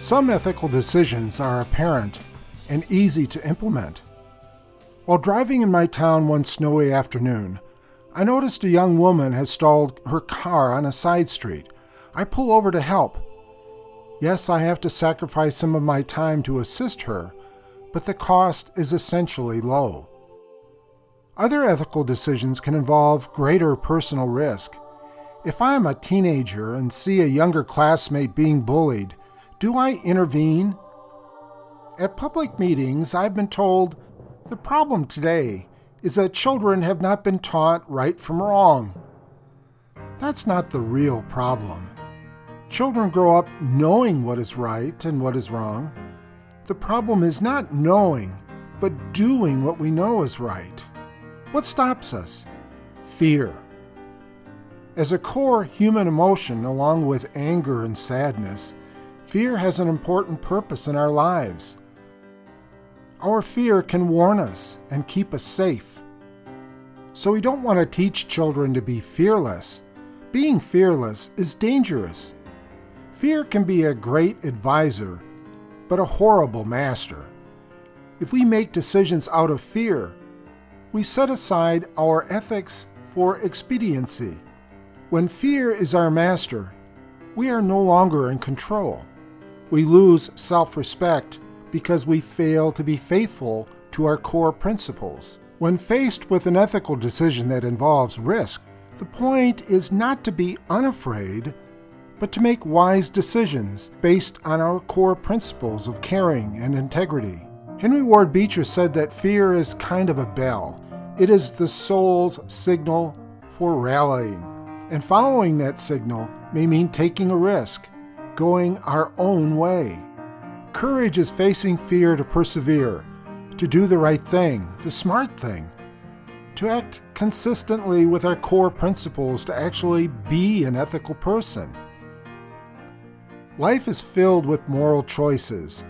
Some ethical decisions are apparent and easy to implement. While driving in my town one snowy afternoon, I noticed a young woman had stalled her car on a side street. I pull over to help. Yes, I have to sacrifice some of my time to assist her, but the cost is essentially low. Other ethical decisions can involve greater personal risk. If I am a teenager and see a younger classmate being bullied, do I intervene? At public meetings, I've been told the problem today is that children have not been taught right from wrong. That's not the real problem. Children grow up knowing what is right and what is wrong. The problem is not knowing, but doing what we know is right. What stops us? Fear. As a core human emotion, along with anger and sadness, fear has an important purpose in our lives. Our fear can warn us and keep us safe. So we don't want to teach children to be fearless. Being fearless is dangerous. Fear can be a great advisor, but a horrible master. If we make decisions out of fear, we set aside our ethics for expediency. When fear is our master, we are no longer in control. We lose self-respect because we fail to be faithful to our core principles. When faced with an ethical decision that involves risk, the point is not to be unafraid, but to make wise decisions based on our core principles of caring and integrity. Henry Ward Beecher said that fear is kind of a bell. It is the soul's signal for rallying, and following that signal may mean taking a risk, going our own way. Courage is facing fear to persevere, to do the right thing, the smart thing, to act consistently with our core principles, to actually be an ethical person. Life is filled with moral choices.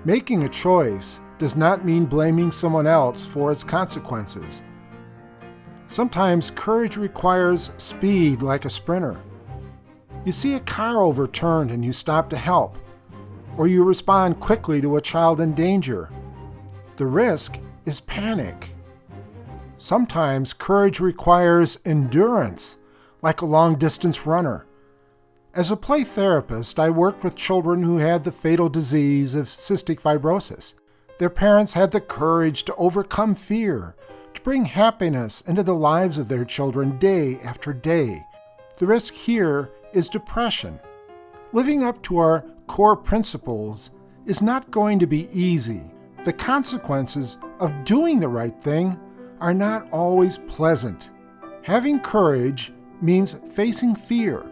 Making a choice does not mean blaming someone else for its consequences. Sometimes courage requires speed like a sprinter. You see a car overturned and you stop to help, or you respond quickly to a child in danger. The risk is panic. Sometimes courage requires endurance, like a long-distance runner. As a play therapist, I worked with children who had the fatal disease of cystic fibrosis. Their parents had the courage to overcome fear, to bring happiness into the lives of their children day after day. The risk here is depression. Living up to our core principles is not going to be easy. The consequences of doing the right thing are not always pleasant. Having courage means facing fear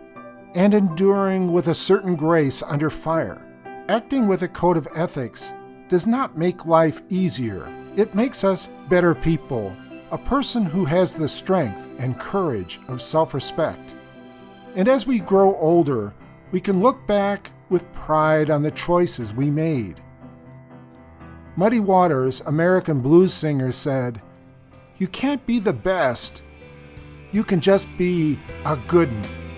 and enduring with a certain grace under fire. Acting with a code of ethics does not make life easier. It makes us better people, a person who has the strength and courage of self-respect. And as we grow older, we can look back with pride on the choices we made. Muddy Waters, American blues singer, said, "You can't be the best. You can just be a good one."